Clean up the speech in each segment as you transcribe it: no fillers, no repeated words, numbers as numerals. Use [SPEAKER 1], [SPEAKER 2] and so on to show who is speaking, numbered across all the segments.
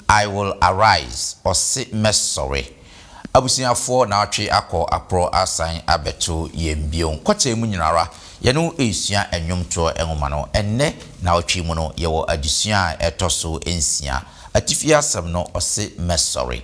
[SPEAKER 1] I will arise or sit mesori. Abusia for na atwe akọ apro asan abeto yembion kwate mu nyinara yenu esua enwomto enwoma no enne na otwe mu no yewo adusua etoso ensia atifia asem no ose mesori.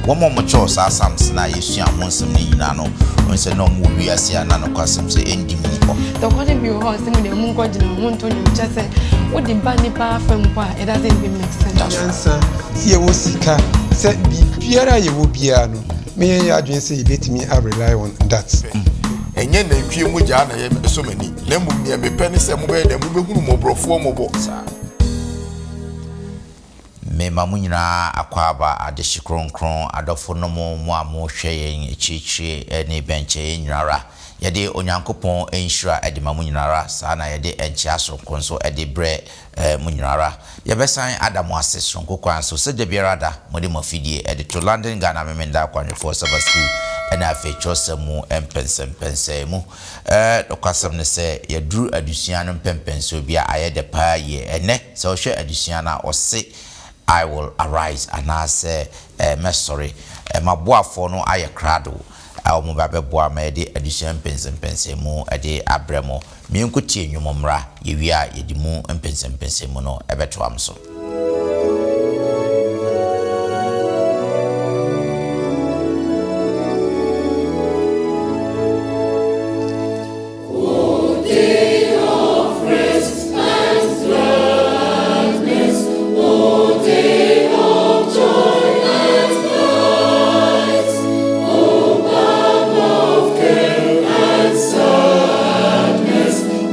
[SPEAKER 1] One more mature Sams na Yusha Monsum Nano, when say no more we are seeing none of customs in Dimuko.
[SPEAKER 2] The one you horse in the Mungo and Montoni just say, what the bandy bar from it doesn't even make sense.
[SPEAKER 3] Answer, see a Wosika, said be Pierre, you will be ano. May I just say, bet me, I rely on that.
[SPEAKER 4] And yet, the few Mujana, so many, Lemon near me, pennies and mobile, and we will more for mobile.
[SPEAKER 1] Me mamunyina akwaba adeshi kronkron adofo no mo amo hwe echichi ene benche nyara yede onyankopon enhira ede mamunyinara saa na yede enchi asonko so ede bre munyinara yebesan adamu ase sonko kwan so se de biarada mode mafidie ede to London Ghana memenda kwanfo Sabbath school ena afi chosemu empensempensemu dokwasem ne se yeduru adusua no pempenso bia ayede pa ye ene se ohwe adusua na ose I will arise and I say, sorry, my boy for no I crado. Our mobile boy made addition pens and pensemo a day abremo. Me could change your mumra, ye are ye demo and pens and pensemono, ever to amso.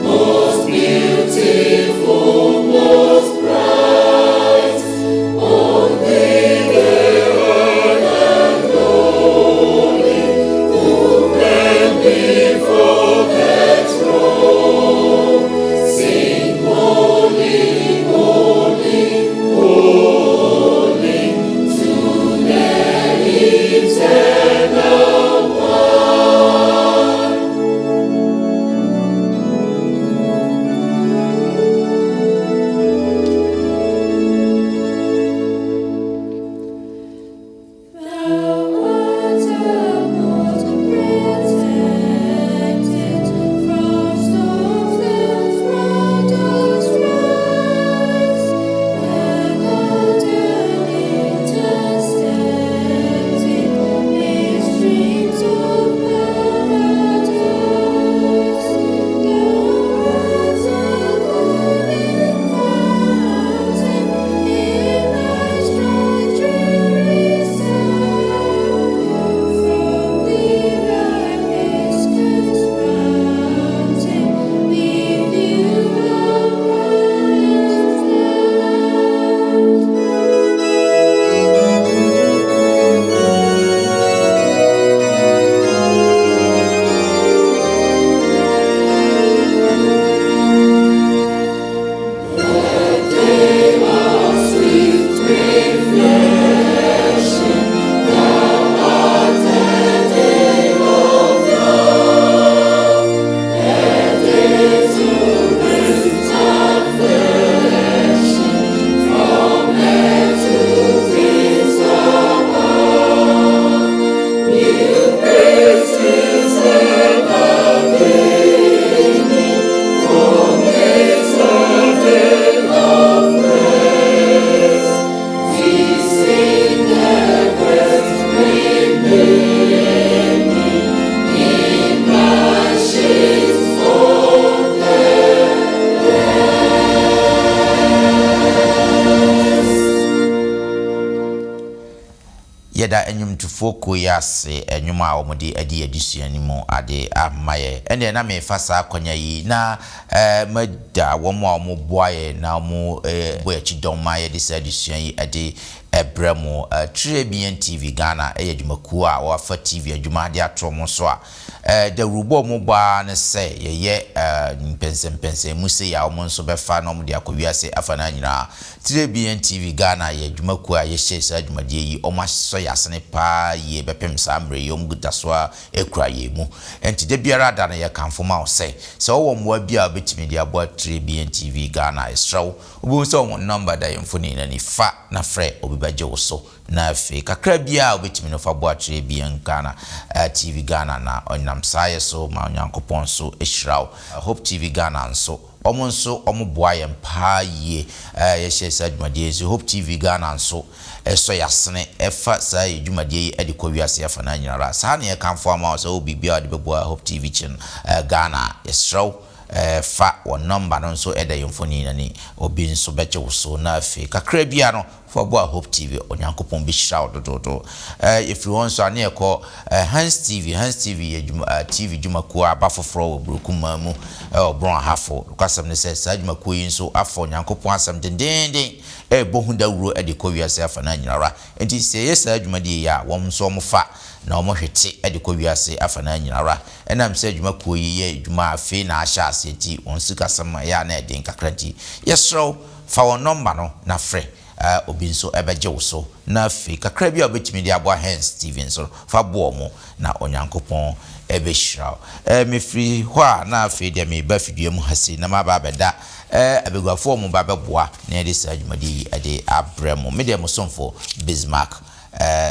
[SPEAKER 5] Most beautiful, most bright.
[SPEAKER 1] yɛda enyumtufo koyase enyuma a wɔde adi adisua ni mu ade amaye ene na me fasa akonya yi na mada wɔn a wɔn boaye na wɔn boye chidon maye de sa adisua yi ade ebremo Trebian TV Ghana dwumakuo a wafa TV adwuma de atromo so a da rubo mo ba ne se ye mpensempense mu se ya wo nso befa na mo de akowiase afa na nyina Trebian TV Ghana dwumakuo a ye hye sa dwumade yi o ma so yasene pa ye bepem sa mbre yom gudaso a ekura ye mu enti de biara da na ye kanfo ma wo se wo mo bia betimi de abo Trebian TV Ghana esrawo obo so wo number da yemfoni na ni fa na frɛ obibaje wo so na fe kakra bia obetimi no fa bo Trebian Ghana TV Ghana na onyam saye so ma onyankopon so ehirawo Hope TV Ghana nso omonso omoboa mpa ye ye hye sa dwumade so Hope TV Ghana nso eso yasene efa sa dwumade yi ade kɔwiase afa na nyinara sa na ye kanfo ama so obibia de beboa Hope TV chin Ghana esrawo fa wo number no nso eda yemfoni nani obi nso beche wo so na afi kakra bia no for bo Hope TV onyankopon bi hira odododo if you want so na ekọ Hans TV TV dwumakuo abafoforo wo brokuma mu obron hafo kwasam ne se sa dwumakuo yi nso afọ onyankopon asam dendenden bohu dawuro ade kɔwiase afa na nyinara enti se yesa dwumade ya wo nso omfa na omohwete ade kɔwiase afa na nyinara enam se dwumakuo yi ye dwuma afi na ahya aseti won sikasam ya na eden kakranti yesro fa won number no na frɛ obi nso ebeje wo so na afi kakra bia obetimi de abo Hans TV nso fa bo mo na onyankopon ebehira me free ho a na afi de me ba fidua mu hase na ma ba beda abegwafo mo ba beboa na de sa dwumadi ade abremo me de mo somfo Bismarck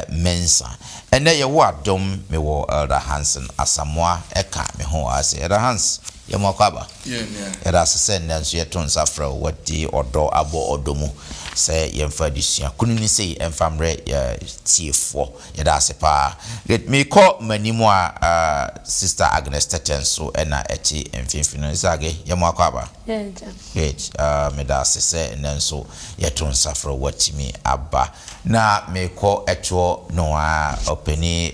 [SPEAKER 1] mensa ene ye wo adom me wo Elder Hansen Asamoah eka me ho ase Elder Hans ye mo kwaba era se nso ye ton safra wati odo abo odomu se ye mfa disua kunu ni se emfamre tiefo ye da se pa let me call manimu a Sister Agnes Tetenso ena eti emfimfino isage ye mo kwaba great me da se nso ye ton safra wati mi aba na me call eto no a openi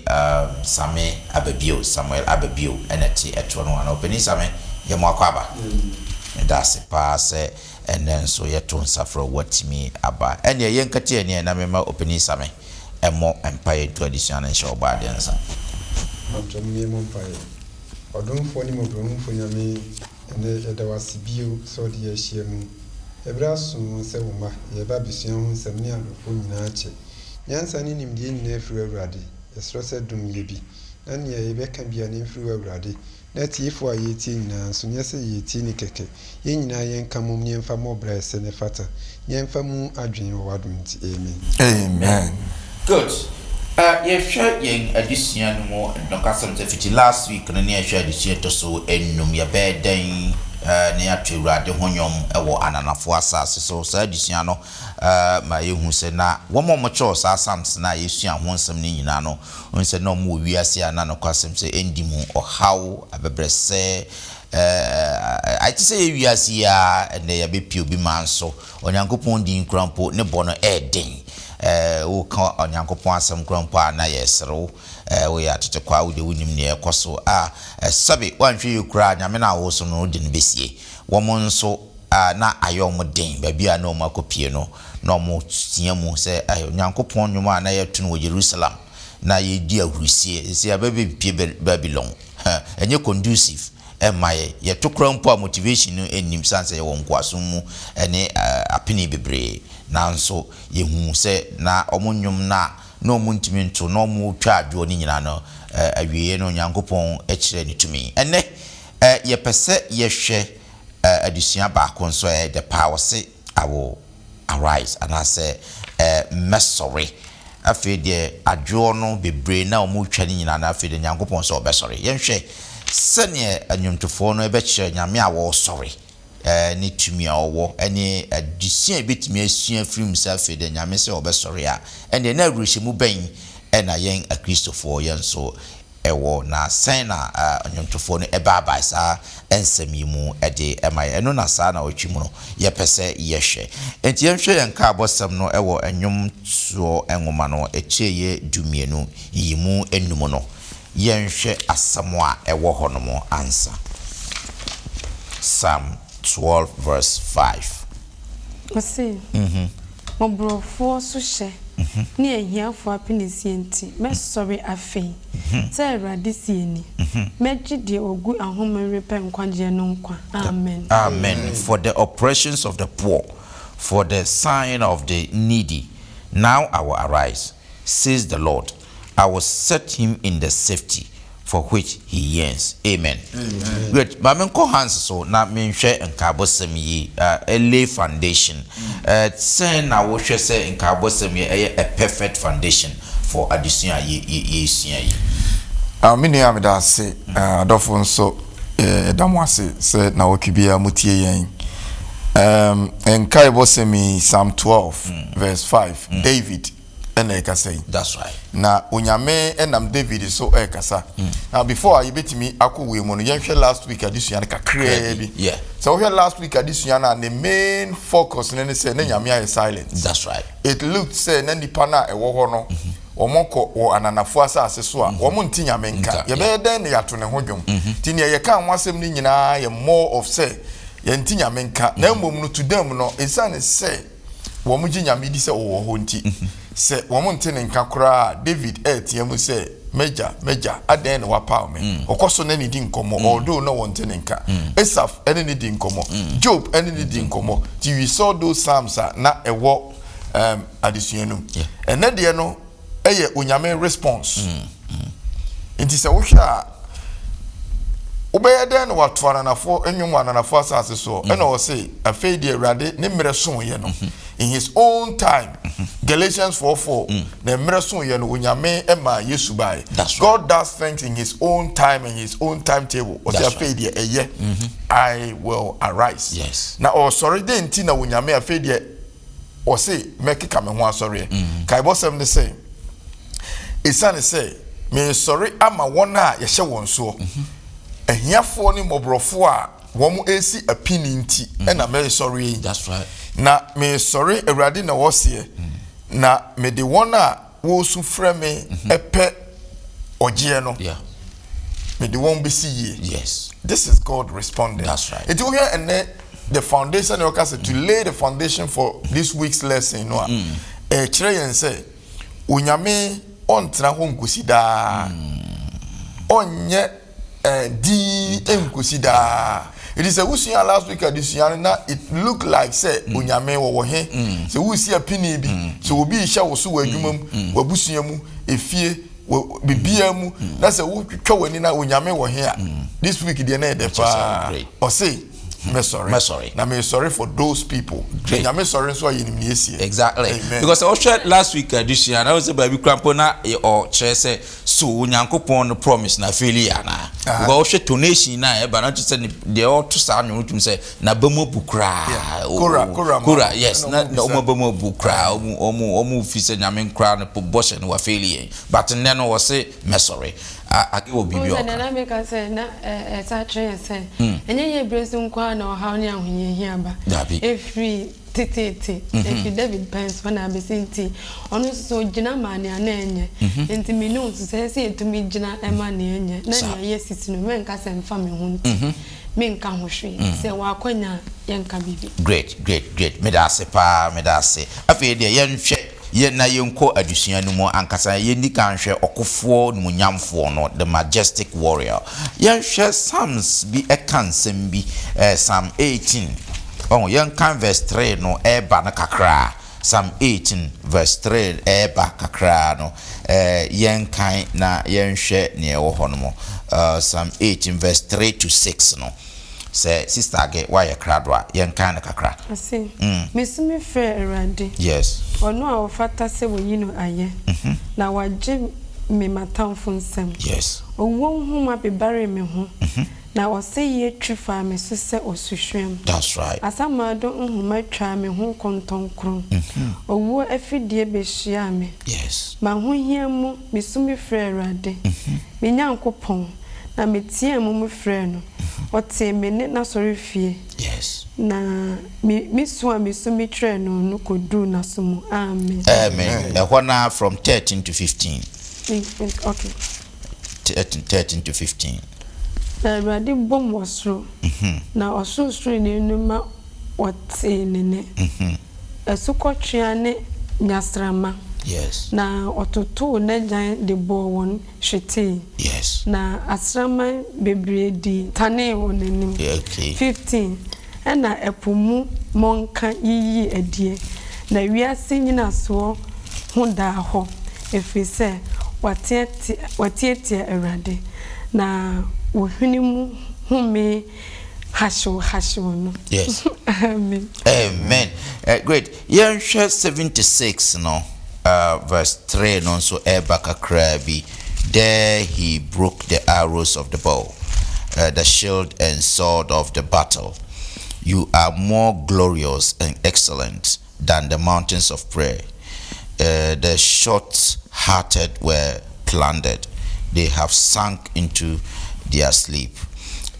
[SPEAKER 1] Same Ababio Samuel Ababio eneti eto no a openi Same ye mo kwaba da se pa se enen so yeton safro watimi aba ene ye nkati ene na mema openi Same emo empire tradition en show ba den sa
[SPEAKER 3] anto mi mo mpae odonfo ni mo bromfo nyame ene eda wasibio so de ye hie mu ebra so se wo ma ye ba bisua ho nsem ne adofo nyina che nyansa ni nimdie nyina afiri awurade yesro se dum ye bi na ne ye beka bia ne afiri awurade na tiefo a yeti nyina so nyese yeti ni keke ye nyina ye nka mum ne mfa mo bra se ne fata ye mfa mu adwen wo wadum nti
[SPEAKER 4] amen
[SPEAKER 1] good ye hwɛ yen adisua no mo no kasam te fiti last week no ne hwɛ adisua to so ennum ye bɛdan ne atwewurade honyom ɛwɔ ananafo asase so sa adisua no ma yehu se na wo mo cho sa sams na yesua ho nsɛm ne nyina no onse na mo wiase ana no kwasem se endimu ɔhaw abebrese I just say wiase ya ne ya bepio bi manso onyankopon din krampo ne bɔ no ɛden wo ka onyankopon asɛm krampo na yesero wo ya tete kwa wo de wonim ne ekoso sabe wanhwe yekura nyame na wo so no de ne besie wo mo nso na ayom den ba bia na o makopie no na mo tia mu se onyankopon nwuma na yetu no Jerusalem na yedi ahurusie se ababe pie Babylon enye conducive emaye ye tokra mpo motivation no enim sanse ye won kwaso mu ene apini bebre nanso ye hu se na omonnwom na omuntimi nto na omu twa adwo ni nyina no awieye no nyankopon ekire ni tumi ene ye pese ye hwe adusua ba konso the power say I will arise and I say mesori afi de adwo no bebre na omu twa ni nyina na afi de nyankopon so obesori ye hwe sene anyumtofo no ebekire nyame a wo sori ni tumi a wo ene adusua betumi asua film self de nyame se obesori a ene na ruhye mu ben ena yen a Christopher yen so ewo na sen na onyomtofo no eba saa ensem yi mu ede ema eno na saa na otwi mu no ye pese ye hwe enti ye hwe yenka abosem no ewo enyom so enwoma no echeye dumienu yi mu enum no ye hwe asamo a ewo honomo ansa Psalm 12 verse 5
[SPEAKER 2] Ose Mobrofo so hye ni ehiafo apinisienti mesori afei se Awurade sieni megide ogu ahomere pe nkwaje no nkwa amen
[SPEAKER 1] amen for the oppressions of the poor for the sign of the needy now I will arise says the Lord I will set him in the safety for which he yearns. Amen. Amen. Great. But men hands so na men hwe nkabosem yi lay foundation. Say na wo hwe say nkabosem yi a perfect foundation for addition yi sua yi.
[SPEAKER 4] Mini amida se adofo nso damo ase se na wokibia mutie yen. Nkabosem Psalm 12 verse 5 David say.
[SPEAKER 1] That's right.
[SPEAKER 4] Na onyame enam David so kasa. Now before I betimi akowe mu no yenhwe last week adisua kakra bi.
[SPEAKER 1] Yeah.
[SPEAKER 4] So we last week adisua na the main focus na say na nyame are silent.
[SPEAKER 1] That's right.
[SPEAKER 4] It looked say na nipa na ewo ho no. Omoko wo ananafo asase so a wo nti nyame nka. Ye be den ne yato ne ho dwom. Ti ne ye kan wasem ni nyina ye more of say ye nti nyame nka. Na mmom no to them no esane say wo mu gi nyame di say wo ho nti. Se womo ntene nka kura David etiemu se meja aden wa pa me okoso na ni di nkomo although no wontene nka Esaf ene ni di nkomo Job ene ni di nkomo ti we saw those psalms na ewo adisuanu ene de no eye onyame response nti se wo hwa obeyede na watwana nafo enwum ananafo asase so ene o se afei de Awurade ne mmere so ye no in his own time. Galatians 4:4. The miracle ye no unyame ema Yesu bai. God does things in his own time and his own timetable. O say faith eye I will arise.
[SPEAKER 1] Yes.
[SPEAKER 4] Na o sorry de nti na unyame afede o say make ka me ho asori. Kai bosem ne say. Isane say me sorry ama wona ye hye won so. Ahiafo ni mobrofo a womu esi apini nti na me sorry.
[SPEAKER 1] That's right.
[SPEAKER 4] Na me sorry Awurade na wose na me de wona wo su freme epe ogie no
[SPEAKER 1] yeah
[SPEAKER 4] me de won be see
[SPEAKER 1] yes
[SPEAKER 4] this is God responding.
[SPEAKER 1] That's right.
[SPEAKER 4] It will here and the foundation you can say to lay the foundation for this week's lesson no kire yen say onyame ontra ho nkosi da onye di enkosi da. It is a wusia last week addition na it look like say onyame wo he say wusia pini bi so obi hia wo so wadwumam wabusua mu efie bibia mu na say wo twetwa wani na onyame wo he a this week dey na dey fa o say me sorry na me sorry for those people onyame sorry so ayenim na esie
[SPEAKER 1] exactly.
[SPEAKER 4] Amen.
[SPEAKER 1] Because I shared last week edition I was say baby crampo na or chere say so onyankopon no promise na failure na because I share donation na e ba na to say they all to sa no to say na bamo bukra kura yes na omo bamo bukra omo fi say nyame nkra no poboshe no wa failure but then no was say me sorry I give obibi o
[SPEAKER 2] na make us say na sa chere say enye ye bresu nkwa na ha oni ahunye ba every titi if you David Pence when I be saying ono so gina mani anenye enti me no so say etumi gina ema na enye na na yesis no men ka se mfa me ho me nka ho hwe se wa akwanya ye nka bibi
[SPEAKER 1] great me da se pa me da se afi de ye nhwe ye na ye nko adusua no mu ankasa ye ndi kan hwe okofo no nyamfo no the majestic warrior ye hwe psalms bi ekansem bi Psalm 18 oh yen kan verse 3 no eba na kakra Psalm 18 verse 3 eba kakra no yen kan na yen hwe ne wo ho no Psalm 18 verse 3 to 6 no say sister ge why ye kradwa yen kan na kakra
[SPEAKER 2] asi mesumi fe Awurade
[SPEAKER 1] yes
[SPEAKER 2] ono a ofata se wo yino aye na waje me matamfo nsem
[SPEAKER 1] yes
[SPEAKER 2] owo hu ma bebare me ho na ɔsɛ ye twifa me so sɛ osuhwem.
[SPEAKER 1] That's right.
[SPEAKER 2] Asama do nhoma twa me ho kontonkron. Owo afidie behia me.
[SPEAKER 1] Yes.
[SPEAKER 2] Ma ho hia mu me sumi frɛ Awurade. Me nyankopɔn na me tie mu mu frɛ no. Ɔte me ne na sɔre fie.
[SPEAKER 1] Yes.
[SPEAKER 2] Na me so a me sumi trɛ no kodu na so mu. Amen.
[SPEAKER 1] Amen. Ehona from 13 to 15.
[SPEAKER 2] Okay.
[SPEAKER 1] 13 to 15.
[SPEAKER 2] Awurade bom wasro. Na osoro ne numa wote ne ne. Esukotwea ne nyasrama.
[SPEAKER 1] Yes.
[SPEAKER 2] Na ototo na jan de bo won hwete.
[SPEAKER 1] Yes.
[SPEAKER 2] Na asrama bebre di tane won anim.
[SPEAKER 1] Okay.
[SPEAKER 2] 15. Ena epumu monka yiyi adie. Na wiase nyina so ho da ho. Efise watieti Awurade. Na wohwinimu hume hasho no.
[SPEAKER 1] Yes.
[SPEAKER 2] Amen.
[SPEAKER 1] Amen. Great. Yensha 76 no. Verse 3 no so ebaka krabi. There he broke the arrows of the bow, the shield and sword of the battle. You are more glorious and excellent than the mountains of prayer. The short-hearted were plundered. They have sunk into their sleep.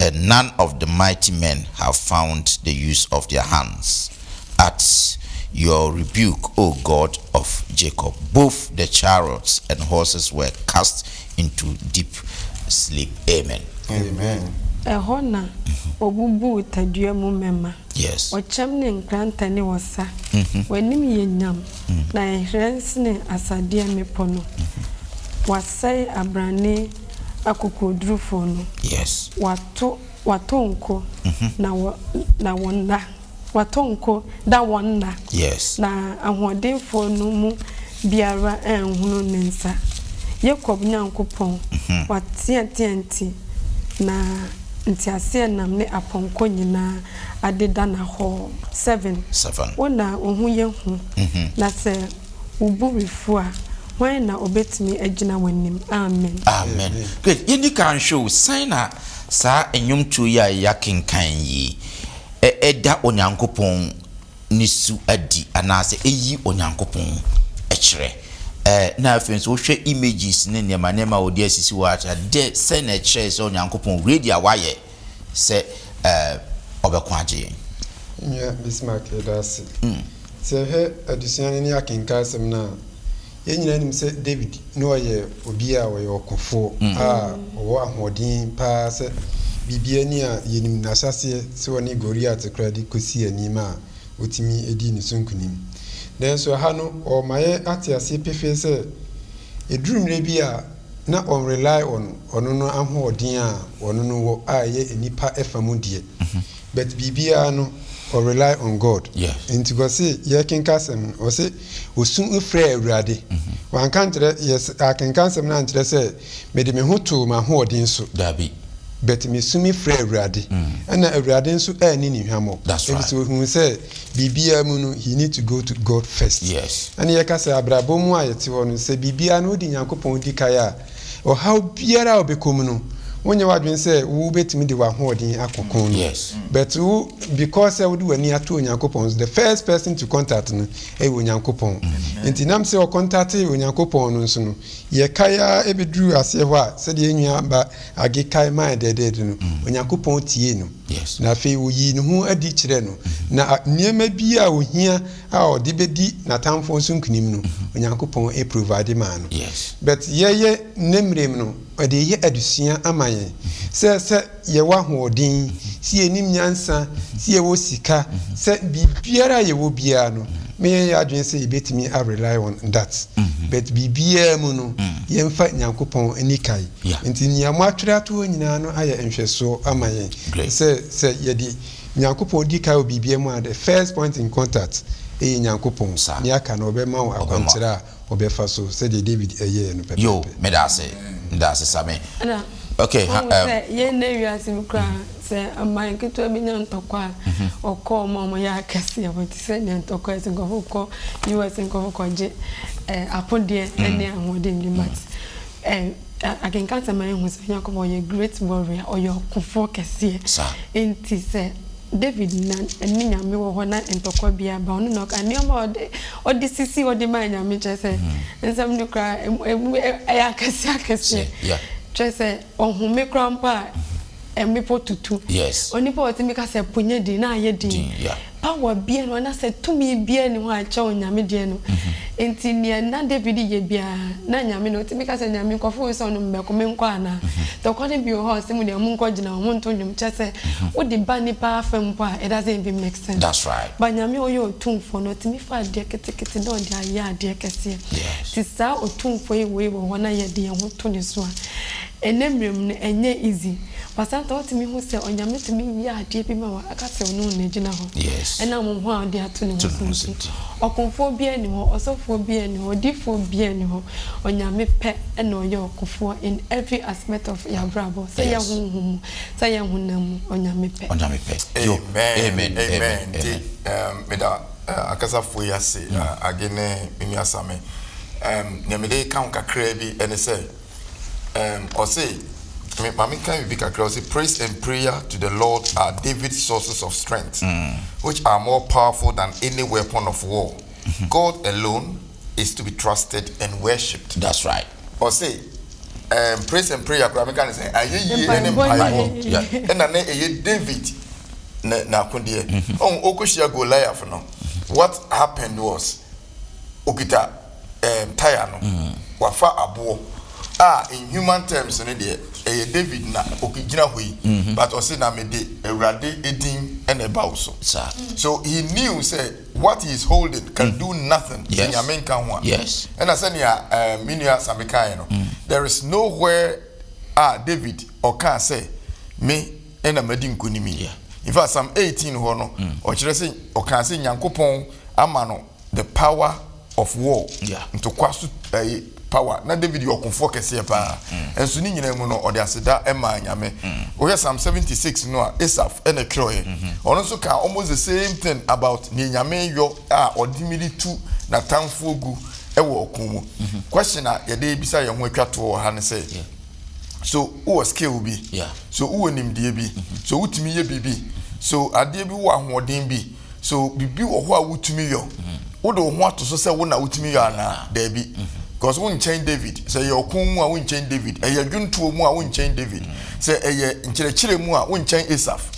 [SPEAKER 1] And none of the mighty men have found the use of their hands. At your rebuke, O God of Jacob, both the chariots and horses were cast into deep sleep. Amen.
[SPEAKER 3] Amen.
[SPEAKER 2] Ehona obubu tadua mu mema.
[SPEAKER 1] Yes.
[SPEAKER 2] Ochem ne nkranta ne wosa. Wanim yenyam na ehrens ne asade mepo no. Wasai abrane akokodrufo no.
[SPEAKER 1] Yes.
[SPEAKER 2] Watonko na wonna. Watonko da wonna.
[SPEAKER 1] Yes.
[SPEAKER 2] Na ahodenfo no mu biara enhunu nensa. Jacob nyankopon watianti na ntiase nam ne aponko nyina adeda na ho 7 wona ohu yehu na se uburifu a wan na obetimi agina wanim. Amen.
[SPEAKER 1] Amen. Good. Yeni kan show sign a sa enyum tu ya yakenkan yi eda onyankopon nisu adi anase eyi onyankopon ekire na afenso wo hwe images ne nema odi asisi wa acha de se na ekire se onyankopon ready awaye se obekwa age
[SPEAKER 3] nya bismarck edase se he adusian ne akenka asem na yenyina nim se David no ye obi a wo ye okofo a wo ahodin pa se bibia ni a yenim na sase se woni Goliath kradi kosi anima otimi edi ni sunkunim den so ha no o maye atiase pefe se edurumre bi a na on rely on ono no ahodin a ono no wo a ye enipa efamu die but bibia no or rely on God.
[SPEAKER 1] Yes.
[SPEAKER 3] Into go say ye can kasem or say o soon frɛ Awurade. Wan kan tre yes I can kasem na ntre say me de me ho to ma ho odin so.
[SPEAKER 1] Dabi.
[SPEAKER 3] Bet me sumi frɛ Awurade. And Awurade nso ani ni hwamo.
[SPEAKER 1] That's right.
[SPEAKER 3] So who say bibia mu no he need to go to God first.
[SPEAKER 1] Yes.
[SPEAKER 3] And ye ka say abrabo mu ayete ho no say bibia no di Nyankopɔn di kaya o how biara obekom no when you wadwen say wo betimi de wa hoodin akokon.
[SPEAKER 1] Yes.
[SPEAKER 3] But who because I would wani ato Onyankopon the first person to contact no e Onyankopon. Enti nam say o contact Onyankopon no nso no ye kaya e bedru ase ho a se de enua ba age kai man de no Onyankopon tie no.
[SPEAKER 1] Yes.
[SPEAKER 3] Na fe wo yi no ho adi kire no na niema bi a ohia a o de bedi na tamfo nso nkunim no Onyankopon e provide man no.
[SPEAKER 1] Yes.
[SPEAKER 3] But ye nemrem no ode ye adusia amaye se ye wa hoodin si enim nyansa si ye wo sika se bibiara ye wo bia no me ye adwen se betimi a rely on that. But bibia mu no ye mfa Nyankopon anikai nti niamo atwere ato nyina no aye nhweso amaye se ye di Nyankopon di kai bibia mu a the first point in contact e Nyankopon ni aka no be ma wo akwankyera obefa so se de David eye no pepe
[SPEAKER 1] yo me da say same okay
[SPEAKER 2] ye na wiase mkra se amman keto bi nya ntokwa okọ mo ya kase ya won se nya ntokwa se go ko US ko je apodie ene ahode ndi mat again can't my who's a great warrior or your comfort kesi in say David nan and Nina me were one and Tokobia bound knock and near more or the CC or the man I mean just say and some new cry I can say just say on whom me grandpa and me put to
[SPEAKER 1] yes
[SPEAKER 2] only for to make us a punya dinner ye din power bien when I said to me bien why chow nyamidiano enti near na David ye bia na nyame no to make us a nyame kofo so no me come nkwana to kwani bi ho se mu de mu nkogina ho nto nyum chese wo de ba ni pa afem po it doesn't even make sense.
[SPEAKER 1] That's right.
[SPEAKER 2] But nyame oyo otumfo no timi fa de ketekete do de aya de kese ti sa otumfo ye we wo na ye de ho to ne so enemrem ne enye easy pasanta otimi hu se onyame timi ya de bi ma wa aka se onu ne gina ho
[SPEAKER 1] yes
[SPEAKER 2] ena mo ho ade ato ne ho okonfo bia ni ho osofo bia ni ho difo bia ni ho onyame pe ena oye okofo in every aspect of your brabo say ya hunhum say ya hunam onyame pe
[SPEAKER 4] amen amen meda akasa fo ya se agene miasame nyamede kan kakra bi ene say or say Mami can be say praise and prayer to the Lord are David's sources of strength, which are more powerful than any weapon of war. God alone is to be trusted and worshipped.
[SPEAKER 1] That's right.
[SPEAKER 4] Or say praise and prayer. Mami can say aye and ane David na kundie. Okushia Goliath no. What happened was okita tire no wafa abo. In human terms, David na okigina hui, but also na me de erade edin and about so. So he knew say what he is holding can do nothing.
[SPEAKER 1] Yes.
[SPEAKER 4] And I said minia samika no. There is nowhere David or can say me and a medin kunimi. In fact, Psalm 18 no or say or can say Nyankopon amano the power of war. Into kwasu power na David yo konfo kese pa enso ni nyina mu no ode aseda ema nyame we Psalm 76 no Asaph ene kroye ono so ka almost the same thing about ni nyame yo odimili tu na tamfo gu ewo okunmu question na ye dey bisa ye ho atwato ha ne say so who skill bi so who nimdie bi so wutimi ye bibi so ade bi wo ahoden bi so bibi wo ho a wutimi yo wo do ho ato so say wo na wutimi yo ana da bi because we change David. Say your kumu we change David. Say your juntu mu we change David. Say your nchirechire mu we change Asaph.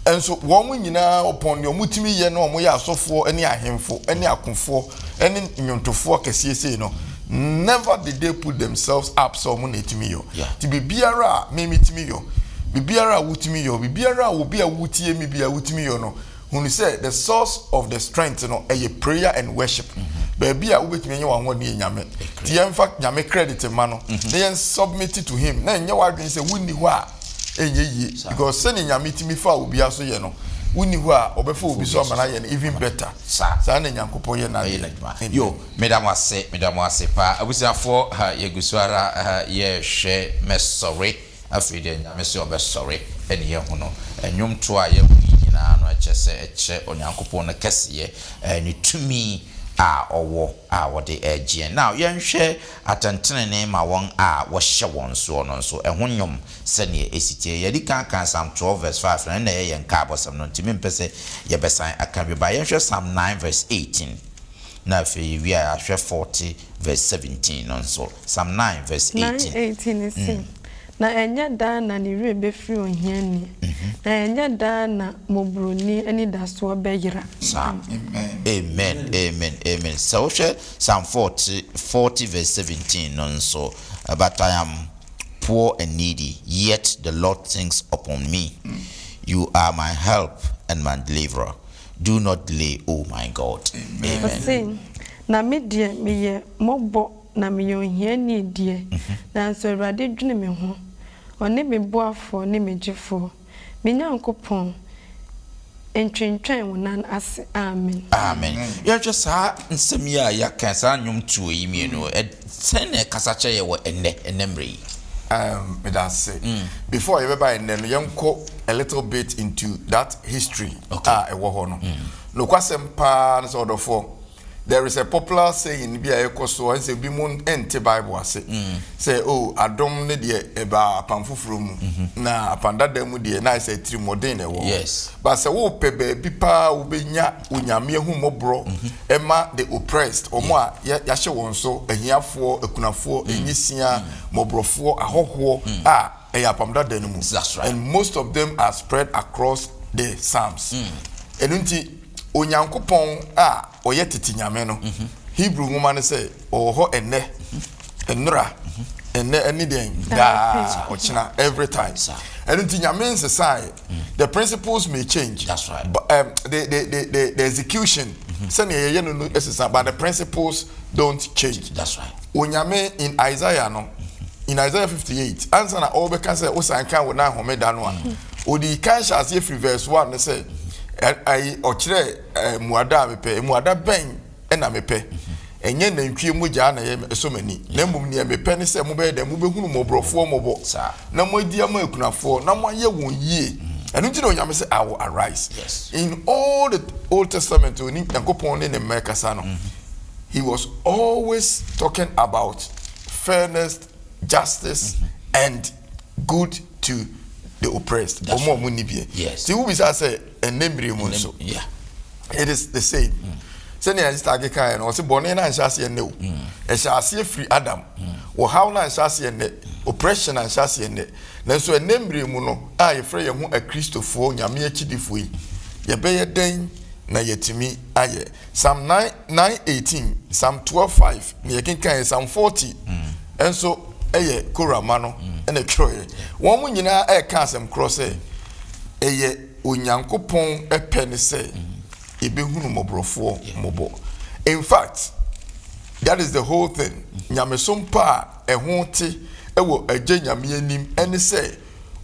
[SPEAKER 4] And so one nyina upon your mutimi ye no mo ya asofo ene ahemfo ene akonfo ene nyontofo kese say no. Never did they put themselves up so mo netimi yo. Ti bibiara me mitimi yo. Bibiara wutimi yo. Bibiara obi a wutie mi bia wutimi yo no. When you say the source of the strength, a prayer and worship. Baby, I will be one near Yame. The in fact, Yame credit a man. They submit it to him. Then you are going to say, Winnie Wa, because sending Yame to me for will be also, you know. Winnie Wa, or before we saw man, even better. Sanding Yankopoya,
[SPEAKER 1] yo, Madame was say, pa, I was for Yaguswara, ye share mess sorry. After Monsieur best sorry, and ye hono, and yum try no chese onyankopon na kese ni tumi owo what the edge now yen hwe atentene ne ma won wo hye won so no so ehonyom se ne esitie ye di kan Psalm 12 verse 5 na ye yen ka abosam no ntimi mpese ye besan aka bi ba yen hwe Psalm 9 verse 18 na fe wi a hwe 40 verse 17 no so Psalm 9 verse 18
[SPEAKER 2] is na enya da na ni rebe free ohiani na enya da na mobroni ani da so beyira
[SPEAKER 1] amen so Psalm 40 verse 17 no so but I am poor and needy yet the Lord thinks upon me you are my help and my deliverer do not delay oh my God amen
[SPEAKER 2] na me die me ye mobo na me yohiani die na so Awurade dwene me ho one me boafo ne me gifo me nyankopon entwentwen wonan ase amen
[SPEAKER 1] ya just nsem ya kansa nyum tuo yi me no sene kasache ye wo enemre
[SPEAKER 4] me that say before you buy then yanko a little bit into that history e wo ho no no kwasem pa no so do for there is a popular saying bi a ekoso and say bi mun ente Bible ase say oh adom ne de eba apamfoforo mu na apanda da mu de na say trimodin e wo
[SPEAKER 1] yes
[SPEAKER 4] but say wo pe ba bi pa wo benya onyame hu mobro ema the oppressed omo a ya hye won so ahiafo akunafo enyisia mobrofo ahoho a apamda da mu.
[SPEAKER 1] That's right.
[SPEAKER 4] And most of them are spread across the Psalms enunti onyankopon a oye titi nyame no Hebrew woman say oho enne enura enne any den da ochina every time enunti nyame nsesai the principles may change.
[SPEAKER 1] That's right.
[SPEAKER 4] But the execution say ye no esesa but the principles don't change.
[SPEAKER 1] That's right.
[SPEAKER 4] Onyame in Isaiah no in Isaiah 58 answer na obeka say osan kan wo na homeda no a odi kan sha say verse 1 ne say ai ochire muada mepe muada ben na mepe enye nantwie mogya na ye esomani na mum ne mepe ne se mo be da mo behunu mobrofo mobo na mo dia ma ekunafo na mo ye won yie enu ti no nyame say I will arise.
[SPEAKER 1] Yes.
[SPEAKER 4] In all the Old Testament oni yankopon ne mekasa no he was always talking about fairness, justice and good to the oppressed.
[SPEAKER 1] Yes.
[SPEAKER 4] See who we say so.
[SPEAKER 1] Yeah.
[SPEAKER 4] It is the same. Send you start kind or say born and shasi and no. And shasi free Adam. Or how na shasi and oppression and shasi and then so a name muno I afraid you a Christopher Yamia Chidifui. Ya be den na yetimi aye. Psalm 9:18, Psalm 12:5, me can Psalm 40. And so eye koramano and a troye. One mun nyina e ka asem cross eye onyankopon e pene se e behunu mobrofo mobo. In fact, that is the whole thing. Nyamesom pa e ho te e wo agye nyame anim ene se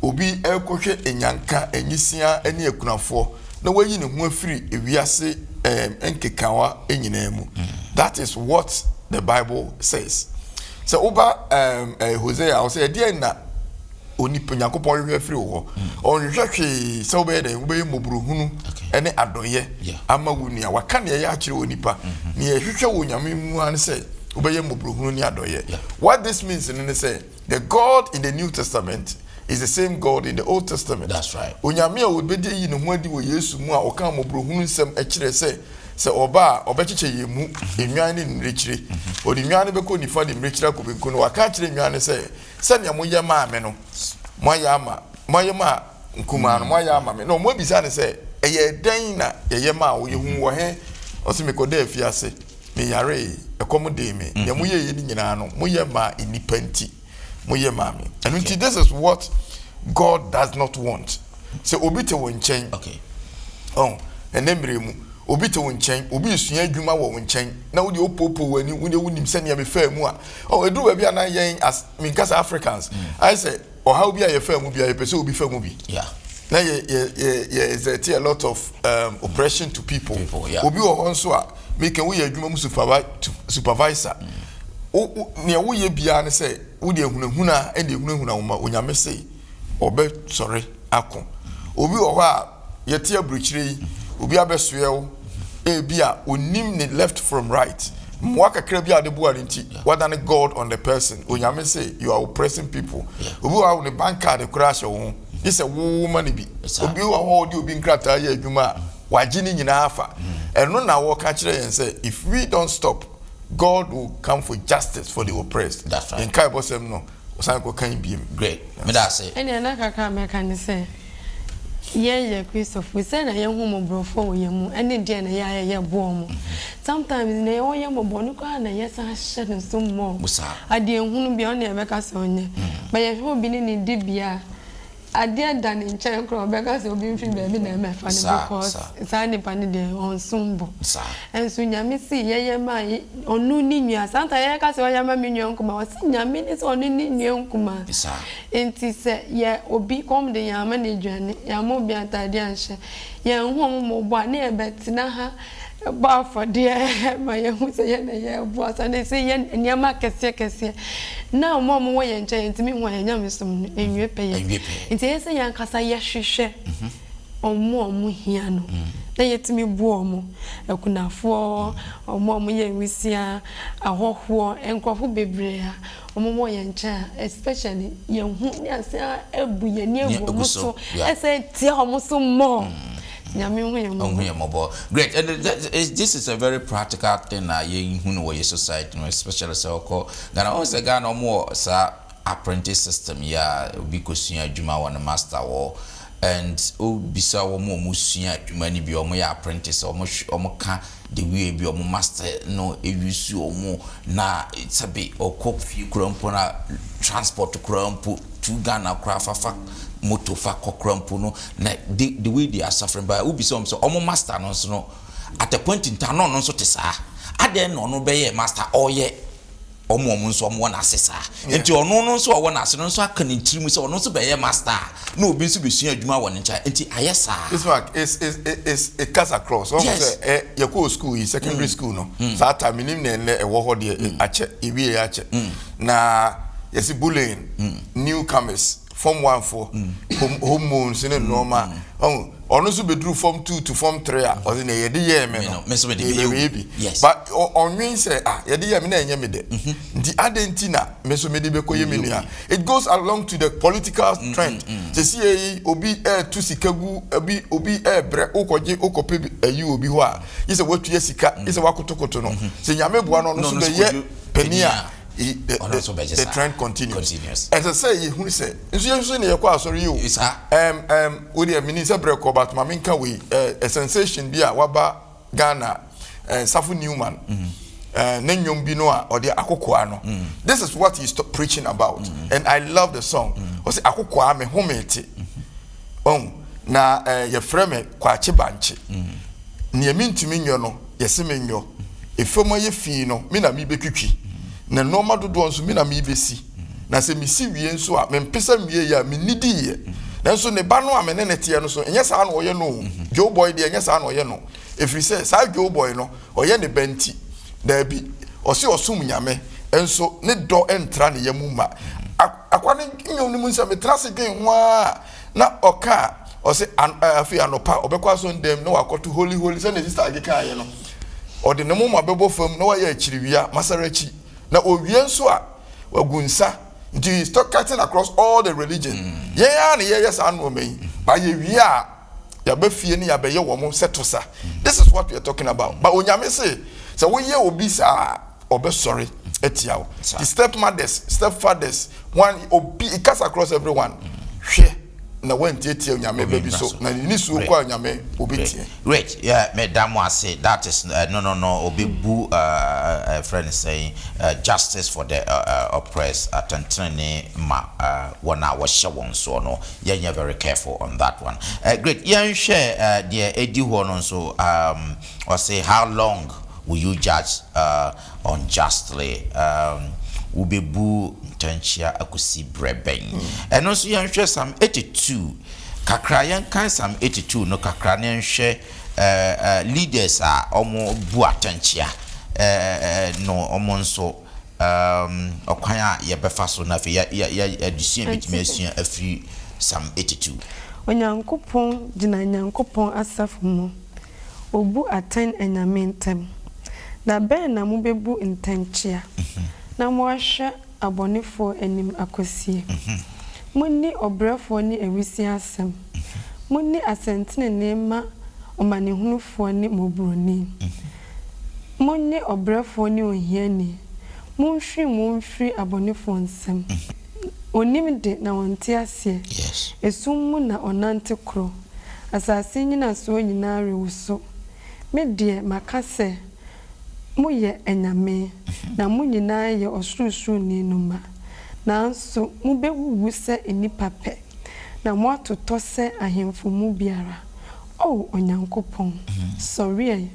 [SPEAKER 4] obi e kohwe enyanka enyisia ene akunafo na wayi ne ho afiri ewiase enkekawa enyina mu. That is what the Bible says. So over Hosea I say dear na onipa yakopon hwe afiri wo onhwehwe so be den be mobruhunu ene adoye ama wunia waka ne ya akire onipa ne ehwehwe wo nyame mu an say obeye mobruhunu ne adoye. What this means in say the God in the New Testament is the same God in the Old Testament.
[SPEAKER 1] That's right.
[SPEAKER 4] Onyame a wobedi yi ne ho adi wo Yesu mu a oka mobruhunu nsem akire say se oba obechiche yemu enwan ni nrechire odi nwan be ko nifa di nrechire ko be ko no waka kire nwan se ne moye ma ame no moye ma nkuma no moye ama me no mo bisa ne se eye dan na eye ma wo yehu wo he o se me ko da afiase me yare ekom de me ye moye ye ni nyina no moye ma inipanti moye ma me and this is what God does not want. Se obi te won chen enemre mu obi te won chen obi sua adwuma wo won chen na wo de opopo wani wo de wonim se ne be fa mu a edu ba bia na yen as minkasa Africans I say how be a fa mu bia pese obi fa mu bi na is a lot of oppression to people. Obi wo honso a make wo ye adwuma mu supervisor ne wo ye bia ne say wo de ehunahuna e de ehunahuna wo ma onyame sei obe sorry akon obi wo ho a ye tie abruchire obi abesoe bia onim ne left from right mwaka kra bia de boa nti what than God on the person onyame say you are oppressing people obi wa ne bank card crash wo this a woman bi obi wa ho de obi nkrata ya adwuma waji ni nyina afa eno na wo ka kire yen say if we don't stop God will come for justice for the oppressed.
[SPEAKER 1] That's right.
[SPEAKER 4] In kai bosem no osan ko kan biem
[SPEAKER 1] great me da say
[SPEAKER 2] ene na kaka me kan say ye Christopher say na ye hu mobrofo wo ye mu ene de na ye bo mu sometimes na ye wo ye mobo no kwa na ye sa hye no so mo ade ehunu bia on ye meka se onye ba ye hwe obi ni di bia ade da ni nchen kro beka se obi mfi ba bi na me fa ne because sa ni pa ni de on sumbo enso nyame si ye ma onu ni nua santa ye ka se o ya ma mi nua nkuma o si nyame ni se onu ni nua nkuma enti se ye obi kom de ya ma ne dwane ya mo bi atade anhye ye hu mo bo na e betina ha ba for de ma ye hu se ye na ye bo asa ne se ye niama kese na mo mo ye nche enti mi hu ye nyame som enwe pe ye enti ye se yan kasa ye hwehwe omo hia no na yetimi bu omo ekunafo omo ye wisia ahoho enkrofo bebre a omo ye ncha especially ye hu ne ase ebu ye ne ebu so ese tie omo so mo
[SPEAKER 1] Great. And this is a very practical thing you know your society, especially so Ghana also Ghana more apprentice system because you juma one master war and bisa wo mo musia juma ni bi omo ya apprentice omo ka the way bi omo master no ewusu omo na sabi okop fi krampo na transport krampo to Ghana krafafa moto fa kokrampo no na the way they are suffering by obi so omo master no so no at a point in time no so tesa aden no be ye master oye omo nso omo na asesa enti ono no nso owo na ase no nso aka ne ntirimu se ono nso be ye master na obi nso be sua adwuma won ncha enti ayesa
[SPEAKER 4] this mark is a cast across almost your school secondary school no so time minim na e wo ho de ache ewie ache na yes bullying newcomers Form 1 for hormones in a normal. Ono so bedru Form 2 to Form 3 or in a year baby. Yes. But on me say yedi year me na enye me de. The Argentina meso me de be koye me nia. It goes along to the political trend. Se see obi to sikagu obi bre okoje okope ayi obi ho a. Yese watu sika, yese wakotokoto no. Se nyame boa no so be ye penia. The trend continues. As I say, who say, you know, sorry, you. With the minister break about Maminka, we a sensation be a Waba Ghana, Safu Newman, Nenyum Binoa, or the Akokoano. This is what he's preaching about, and I love the song. Was Akokoa me homete. Na your frame kwache banche. Near mean to me, you know, yesimenyo. If you my fino, mina mi bekuki. Na normal do nso me na me besi na se me si wie nso a me mpesa wie ya me nidi ye na nso ne ba no a me ne nete no so enye sa na oye no Joe boy de enye sa na oye no efri se sa Joe boy no oye ne benti da bi o se osum nyame enso ne do entra ne yamu ma akwa ne nyom ne mu nsa me trase gen ho a na oka o se afi anopa obekwa so ndem na wakoto holy se ne sister ageka ye no o de ne mu ma bebo fam na wa ya akiriwia masarachi na owie so a wagunsa nti he start cutting across all the religion yeah na yes anu me ba ye wie a ya ba fie ni ya be ye wo mo setosa. This is what we are talking about. But onyame say we ye obi sa obe sorry etiawo the stepfathers one obi it cuts across everyone hwe na went etia onyame baby so na ni su kwa onyame obetie
[SPEAKER 1] great yeah madam was say that is no obebu friend saying justice for the oppressed attention ma wana washa won so no you're very careful on that one great yeah share the edi ho no so or say how long will you judge unjustly ubebu tenchia akusi breben and also yan hwe sam 82 kakra yan kan sam 82 no kakra ne hwe leaders a omo bu atenchia no omo nso okwan a ye befa so na fe ya adusua bitime asua afri sam 82
[SPEAKER 2] onyankopon gina nyankopon asafo mu obu aten enyamentem na ben na mu bebu ntenchia na mo ahwe abonefo enim akosie munni obrefo ni ewisi asem munni asentene nema omanehunufo ni mobroni munni obrefo ni ohiani munhwi abonefo nsem onim de na wonte ase esum na onante kro asase nyina so nyina rewuso me de makase muye enyame na munyina ye osurusu ni numa nanso mubewu se enipa pe na moatoto se ahemfo mu biara onyankopon sorry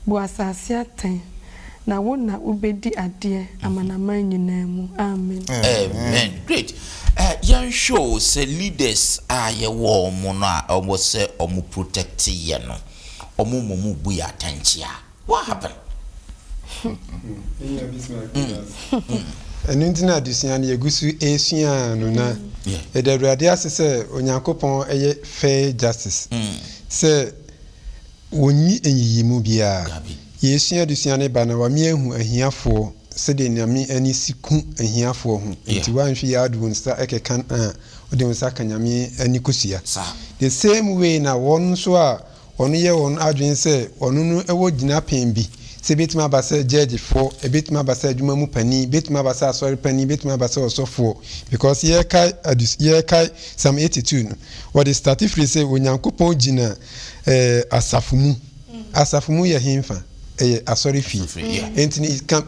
[SPEAKER 2] bu asase aten na wona ubedi ade amanaman nyina mu amen
[SPEAKER 1] amen great yan show say leaders ye wo mo na omo se omo protect ye no omo momu bu ya tanchia what happened
[SPEAKER 3] and into addition yegusu esua no na the radius say onyankopon fair justice say woni enyiyimu bia yesua adusua ne ba na wa me ahu ahiafo sede nyame ani siku ahiafo ho nti wanhwe ya adu nsa ekekan ode nsa kanyame ani kosua the same way na won so a onu ye won adwen se onu no ewo gina pen bi se betima ba se judge for betima ba se adwuma mu pani betima ba se asori pani betima ba se osofo because ye kai Psalm 82 no what is statifree say onyankopon gina asafumu ye himfa asori fi and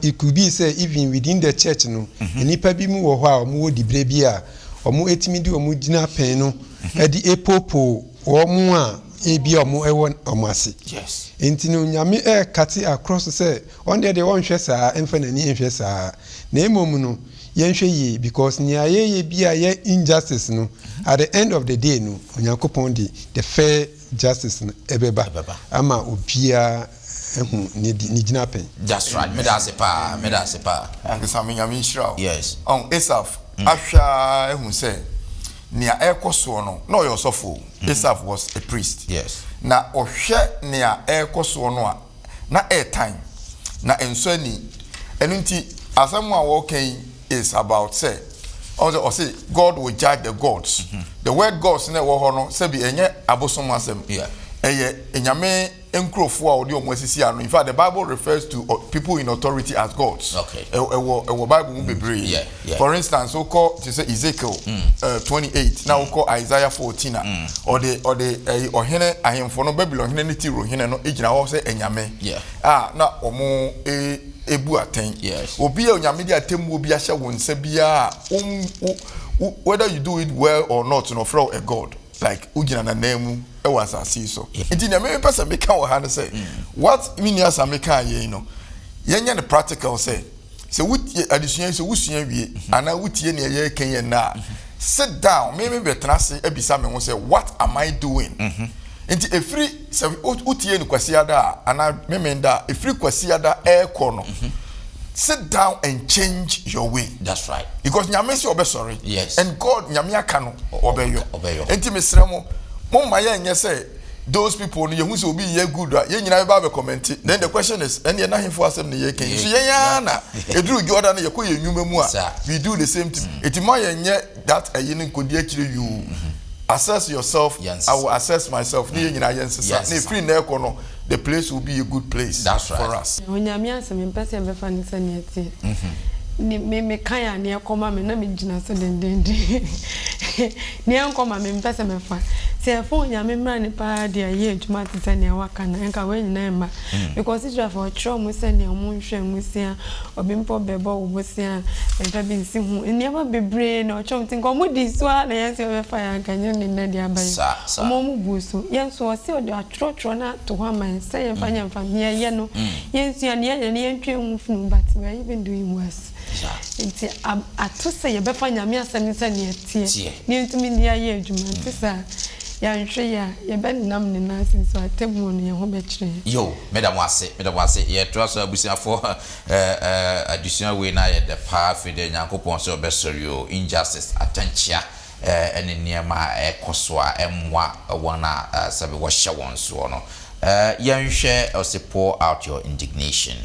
[SPEAKER 3] it could be say even within the church no enipa bi mu wo ho a omo wo dibre bi a omo etimi di omo gina pen no edi epopo omo a ebi omo ewo omo ase
[SPEAKER 1] yes
[SPEAKER 3] entino nyame kati across say on there they won hwe saa emfa nani enhwe saa na emom no yenhwe yi because ni ayeye bi a ye injustice no at the end of the day no onyankopon di the fair justice no ebeba ama obia ehu ni gina pen.
[SPEAKER 1] That's right. Me da se pa.
[SPEAKER 4] And some nyame nshira.
[SPEAKER 1] Yes.
[SPEAKER 4] On Asaph ahwa ehu say nia ekoso no yosofo. Asaph was a priest.
[SPEAKER 1] Yes.
[SPEAKER 4] Na ohwe nia ekoso no a na time na enso ani enu nti asem a wo kan is about say or say God will judge the gods. The word gods na wo ho no say bi enye abosom asem.
[SPEAKER 1] Yeah.
[SPEAKER 4] Eye enyame enkrofo a odi omo asisi ano. In fact, the Bible refers to people in authority as gods.
[SPEAKER 1] Okay.
[SPEAKER 4] Ewo Bible mu bebre.
[SPEAKER 1] Yeah.
[SPEAKER 4] For instance, we call to say Ezekiel 28. Now we call Isaiah 14. Or the ohene ahemfo no Babylon hene ti ro hene no ejina ho say enyame.
[SPEAKER 1] Yeah.
[SPEAKER 4] Na omo ebu aten.
[SPEAKER 1] Yes.
[SPEAKER 4] Obi a onyame di atem obi ahye wonsa bia whether you do it well or not, no for a god. Like ugina na name was asasi so nti na me person make kan ha say what mean as America ye no yenya the practical say wuti addition say wusua wie ana wutie na ye kan ye na sit down me betra say ebisa me ho say what am I doing nti efri say wutie ni kwasi ada ana me da efri kwasi ada aircon no sit down and change your way.
[SPEAKER 1] That's right.
[SPEAKER 4] Because nyame say obe sorry.
[SPEAKER 1] Yes.
[SPEAKER 4] And God nyame aka no obeyo. Enti mesrɛ mo ma ye nye say those people no yehu say obi ye good ye nyina be comment. Then the question is and ye na himfo asem ne ye kan. So ye ya na eduru Jordan ye ko ye nwuma mu a we do the same thing. Enti ma ye nye that ayi ne nkodi akire you. Assess yourself.
[SPEAKER 1] Yes.
[SPEAKER 4] I will assess myself. Ni ye nyina ye nsesa. Na free na ekɔ no the place will be a good place.
[SPEAKER 1] That's right.
[SPEAKER 4] For us.
[SPEAKER 2] Onyame asem mpese be fa ni sane ati. Ni me kan ya ne ekoma me na me gina so dendende. Ni enkoma me mpese me fa. Se fo onyame mra ni pa dia ye adwuma tete ne waka na enka we nyina ma. Because it for tro mu se ne omo nhwe musia obimpo bebo obosia enka bi nsi hu. Ni aba bebre na ocho mti nko mu di so na yense be fa ya kanya ni na dia ba. Omo mu buso. Yenso o se o de atro na to ho man se yen fa nyam fa ye no. Yensu ya ne yentwe hu funu but we are even doing worse. Nti atu se ye be fa nyame asem ni se ne atie. Ni ntumi ni aye adwuma tisa ya nhwe ya ye be nam ne na sin so atemu no ye ho be kire.
[SPEAKER 1] Yo, medam wase ye troso abusiafo additional way na ye the path de nyankopon so be sorry o injustice atanchia ene niema ekoso a emwa wona sabe wo hye won so no yenhwe o se pour out your indignation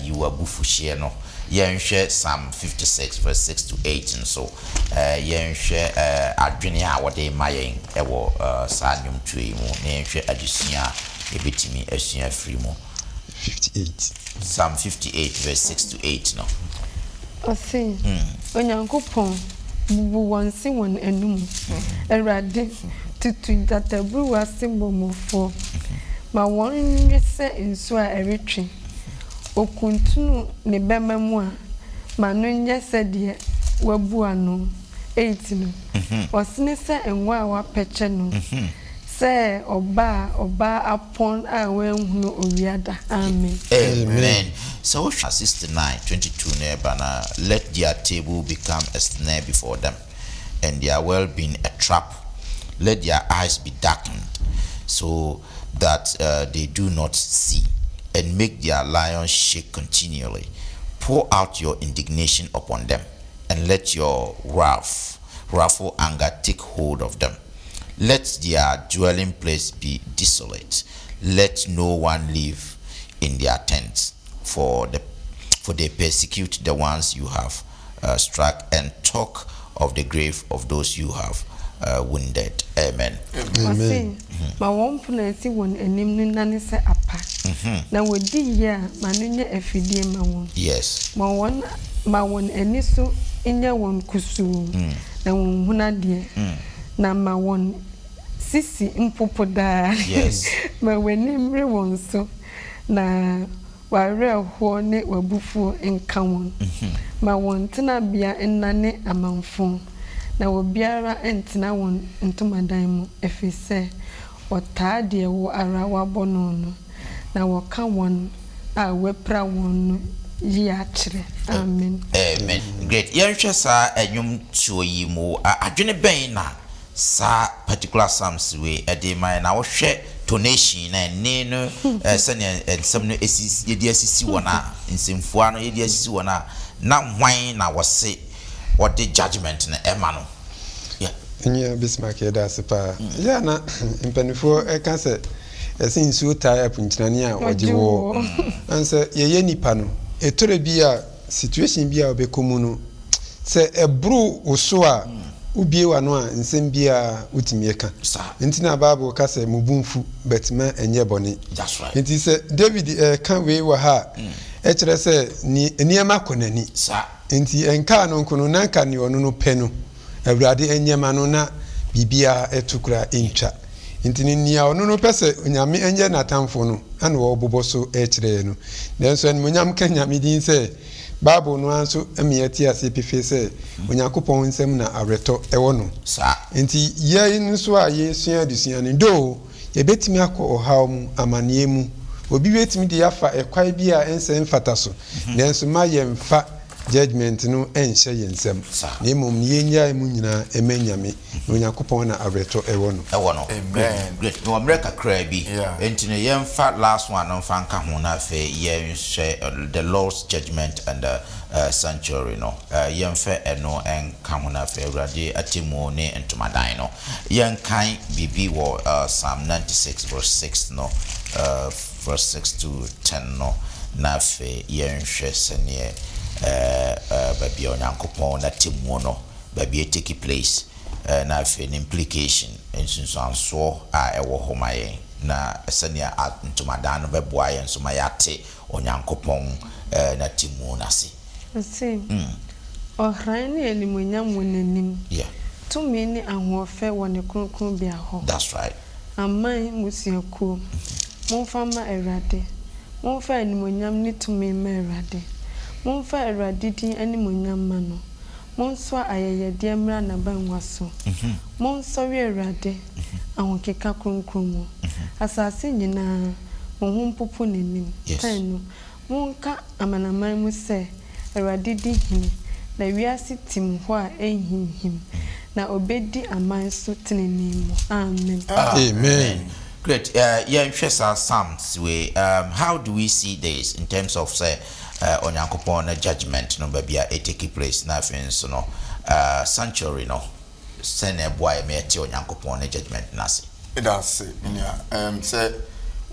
[SPEAKER 1] you abufuhie no yenhwe Psalm 56 verse 6 to 8 and so yenhwe adwene a wode mayen ewo saa nwom tue mu na yenhwe adusua ebetimi asua free mu
[SPEAKER 3] 58
[SPEAKER 1] Psalm 58 verse 6 to 8 no
[SPEAKER 2] Osi onyankopon bubu wonsi won enum erade tutu databru wasimbomofo ma won yese nso a eretwe okuntunu ne bema mu a manu nye sede wabu ano 8 no osine se enwa a wapeche no se oba apon a wenhunu owiada amen
[SPEAKER 1] amen. So 69:22 nebana let their table become a snare before them and their well-being a trap, let their eyes be darkened so that they do not see, and make their lions shake continually. Pour out your indignation upon them, and let your wrathful anger take hold of them. let their dwelling place be desolate. Let no one live in their tents, for they persecute the ones you have struck, and talk of the grave of those you have wounded. Amen.
[SPEAKER 2] Amen. Ma won puna won enim no nane se apa. Na wodi ye a ma no nya afidie ma won.
[SPEAKER 1] Yes.
[SPEAKER 2] Ma won eni so nya won kusu. Na won hunade. Na ma won sisi mpopo da.
[SPEAKER 1] Yes.
[SPEAKER 2] Ma wenimre won so. Na ware ho ne wabufu enka won. Ma won tena bia enane amanfo. Na obiara entina won ntomadan mu efise otade wo ara wabono no na woka won a wepra won no yi akire. Amen.
[SPEAKER 1] Amen. Great. Yenhwe sa enwum tuo yi mu adwene ben na sa particular psalms we edema na wo hwe tonation na ne no sene ensem no esisi yedi asisi wona nsemfua no yedi asisi wona na hwan na wose what the judgment na emano.
[SPEAKER 3] Yeah, Bismarck that's pa. Yeah, na mpanifo eka se ese nsuo tai apunkinani a ojewo. Anse ye nipa no etore bia situation bia obekomu no se ebru oso a ubie wa no a nsem bia utimi eka. Ntina Bible ka se mubunfu betma enye bone.
[SPEAKER 1] That's right.
[SPEAKER 3] Nti se David kan we wa ha e kire se ni ema konani. Nti enka no nkono nanka ni ono no penu. Awurade enyema no na bibia etukura intwa ntini nia ono no pese onyame enye natamfo no ana wo boboso ekire no nenso en monyam ka nyame din se Bible no anso emieti ase pefe se Onyankopɔn nsem na areto ewo no nti ye nso a Yesu adusua ne do ye betimi akɔ ohaw mu amane mu obi betimi de yafa ekwai bia ense mfata so nenso ma ye mfa judgment no enhye yensem na emom ne yenya emu nyina emenyame Onyankopɔn na areto ewo no.
[SPEAKER 1] Amen. Great. No America cry bi entine yemfa last one no fa nka ho na fe yenhye the Lord's judgment and the sanctuary no yemfa eno enka ho na fe Awurade atemu ne entomadan no yenkan bibi wo Psalm 96 verse 6 no verse 6 to 10 no na fe yenhwe sene baby Onyankopɔn na temu no baby take place na fe implication ensunsanso a ewo homaye na senia ntomadan no beboa yen so mayate Onyankopɔn na temu na se
[SPEAKER 2] see ohran ne animonyam wonanim tumi ne ahofe wone kronkron bia ho.
[SPEAKER 1] That's right.
[SPEAKER 2] Amman musiaku monfa ma Awurade monfa animonyam ne tumi ma Awurade monfa Awurade din animonyam ma no monso ayeyede amra na banwa so monso wi Awurade ahokeka kronkron mu asase nyina monhum popo nenim tanu monka amanaman mu se Awurade di hini na wiase tim ho a ehihim na obedi aman so tenenim. Amen.
[SPEAKER 3] Amen.
[SPEAKER 1] Great. Yeah, Psalms we how do we see this in terms of say Onyankopɔn judgment no babia take place na afenso no sanctuary no sene boy me ati Onyankopɔn judgment na se.
[SPEAKER 4] That's it. Say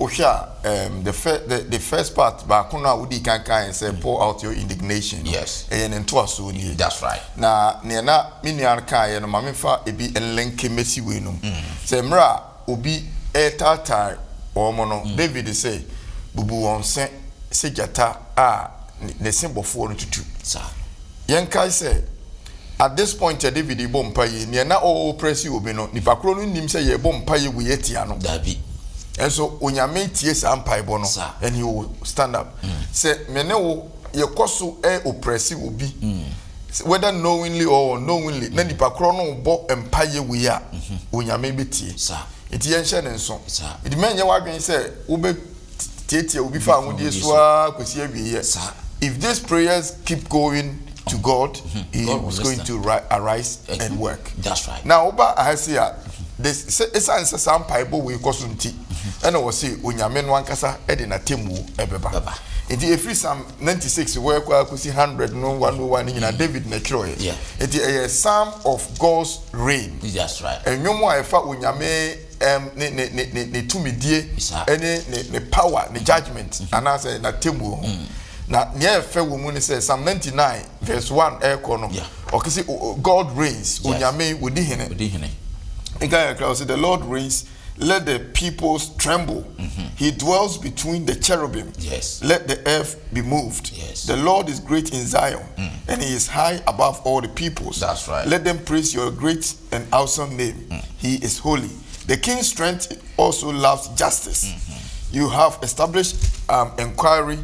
[SPEAKER 4] the first part back na udi kan say pour out your indignation.
[SPEAKER 1] Yes.
[SPEAKER 4] And into aso ni.
[SPEAKER 1] That's right.
[SPEAKER 4] Na minian kan no mamefa ebi enlenke mesi we no. Say mra obi etata omo no David say bubu wonse sejata the symbol for no tutu.
[SPEAKER 1] Sir.
[SPEAKER 4] Yenkai say at this point David bompa ye ne na o press you obi no nipa kro no nim say ye bompa ye we yetia no.
[SPEAKER 1] Dabi.
[SPEAKER 4] And so onyame tie sa mpaebo no and he will stand up. Say me ne wo ye koso oppressive obi. Whether knowingly or unknowingly na nipa kro no bo empaye we a onyame betie.
[SPEAKER 1] Sir.
[SPEAKER 4] Enti yenhye ne nso. Edi menye wadwen say wo be tietie obi fa ahudie so a kwesi awie. If these prayers keep going to God, he is going to arise and work.
[SPEAKER 1] That's right.
[SPEAKER 4] Now oba ahasia this essence some bible we kosunti and I was say onyame no ankasa e de na temu ebeba Enti every Psalm 96 where kwa kusi 100 no 101 in David na kiro ye.
[SPEAKER 1] Yeah.
[SPEAKER 4] Enti a psalm of God's reign.
[SPEAKER 1] That's right.
[SPEAKER 4] Enyomo a efa onyame ne tumidie ne power ne judgment anase na temu na near fair woman says Psalm 99 verse 1 ekono okisi God reigns onyame wodi hene Ika crowd say the Lord reigns, let the peoples tremble. He dwells between the cherubim.
[SPEAKER 1] Yes.
[SPEAKER 4] Let the earth be moved.
[SPEAKER 1] Yes.
[SPEAKER 4] The Lord is great in Zion, and he is high above all the peoples.
[SPEAKER 1] That's right.
[SPEAKER 4] Let them praise your great and awesome name. He is holy. The king's strength also loves justice. You have established inquiry.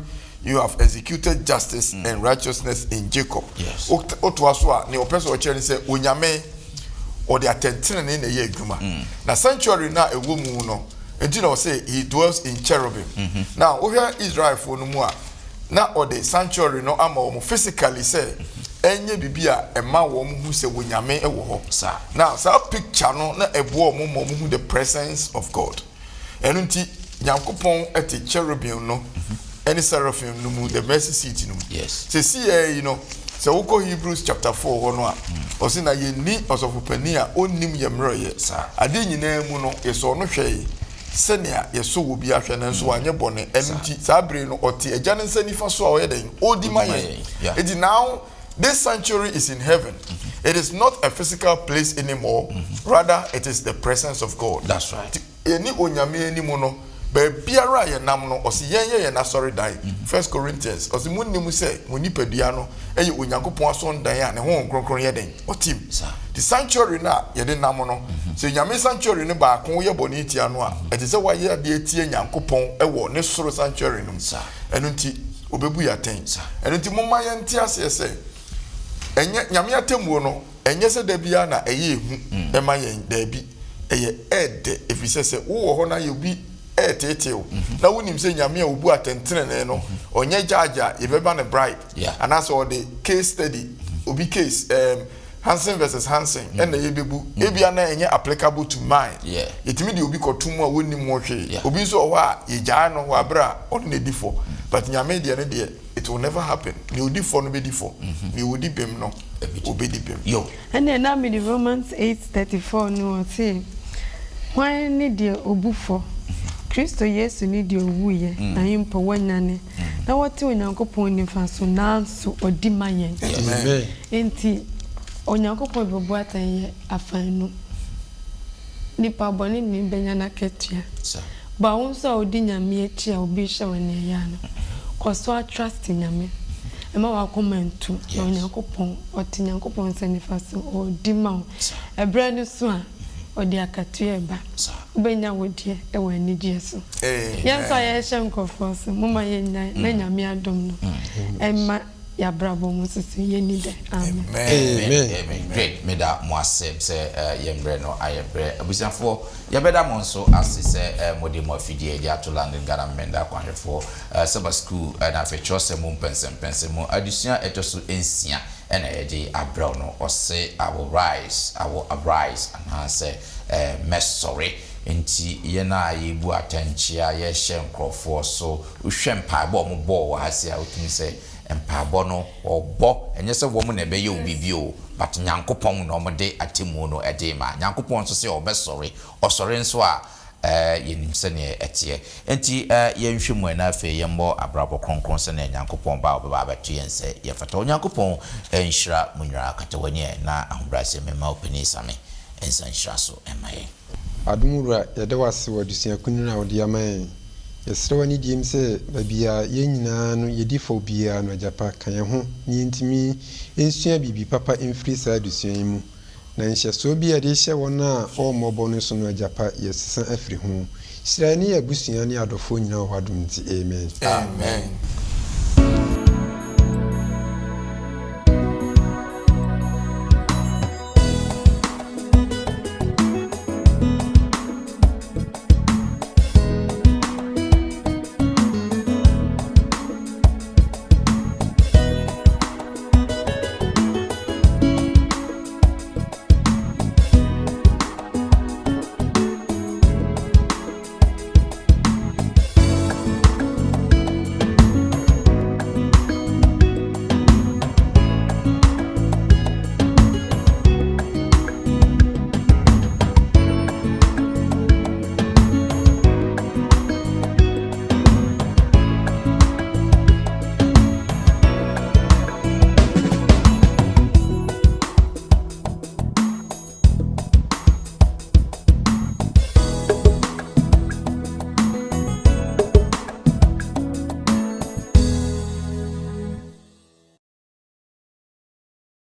[SPEAKER 4] You have executed justice and righteousness in Jacob.
[SPEAKER 1] Yes.
[SPEAKER 4] Otwaswa ni opeso ocheri say onyame or the attention in the year guma. Na sanctuary na ewo mu no. Enti na say he dwells in cherubim. Now over Israel for no more. Na or the sanctuary no ama o physically say enye bibia ema wo mu hu se wonyame ewo ho. Now so picture no na ebo mo mo hu the presence of God. Enu nti Nyankopon eti cherubim no any seraphim no mu the mercy seat no.
[SPEAKER 1] Yes.
[SPEAKER 4] Say see you know so we go Hebrews chapter 4 no a o say na ye ni osofopani a onnim ye mroye ade nyina mu no ye so no hwe senia ye so wo bi ahwe na nso anye bone enti sabre no oti agya ne nsanifa so a o ye den odi maye edi now this sanctuary is in heaven. It is not a physical place anymore. Rather it is the presence of God.
[SPEAKER 1] That's right.
[SPEAKER 4] Eni onyame ani mu no biara ye nam no osi ye na sorry die. 1 Corinthians osi munnimu say munipadua no eye onyankopon aso dan a ne ho nkronkron ye den otim. The sanctuary na ye de nam no so nyame sanctuary ne ba ko ye boni tia no a eti se wa ye de etie nyankopon ewo ne soro sanctuary no enu nti obebu ya ten enu nti momma ye ntia ase se enye nyame atemuo no enye se da bia na eye ehu ema ye da bi eye ede efise se wo ho na ye bi eteteo na wonim se nyame a obu atentene no onye jaja ye beba ne bribe and as all the case study obi case Hansen versus Hansen and the yebebu ebia na enye applicable to mine yetimi de obi kotum a wonim wo hwe obi so ho a ye jaa no ho abra on the defo but nyame de ne de it will never happen ni odi for no be defo ni odi bem no obedi bem
[SPEAKER 2] yo and na me the Romans 8:34 no say why ni de obufo Kristo Yesu ni de owuye na yimpo wanyane na wote onyankopon ni faso nanso odi mayen enti onyankopon bebo atanye afanu nipa boni ni benya na ketua ba wonso odi nyame achi a obi hye wane ya no koso trust nyame ema wa komentu na onyankopon oti nyankopon sani faso odi ma ebra ni so a odi akatua eba ubenya wodie e wani die so yenso ya hye nkofo so muma yenyan na nyame adom no ema ya bravo musisi yenide amen
[SPEAKER 1] amen great meda mo asem se yembre no ayebre abusiafo yebeda mo nso ase se modi mo afidie dia to land ngara menda kwanhefo Sabbath school na fechose mo pensem mo adusua etoso ensia ena yeje abro no ose our rise and say mesori enti ye na yebu atanchia ye hye nkrofo so uhwe mpaabo mo bo wa hase a otumi se empabo no obo enye se wo mu na ebe ye obibi o but nyankopon no omde atemu no edema nyankopon so se obesori osori nso a yenim se ne etie enti ye nhwemu na afa ye mbo abrabo kronkron se na nyankopon ba obeba abatu yense ye fata nyankopon enhira munwira katawani na ahobrase mema opani same ensa nhira so emaye
[SPEAKER 3] adumura yede wase wadusua kunina odi amaye yesrewa ni diem se babia ye nyina no yedi fo bia no japa kan ho ni ntimi ensua bibi papa emfiri sa adusua mu na nhye so bia de hye wona o mobo no so no japa yesesa afiri ho sirani abusua ni adofo nyina ho adum ti amen
[SPEAKER 4] amen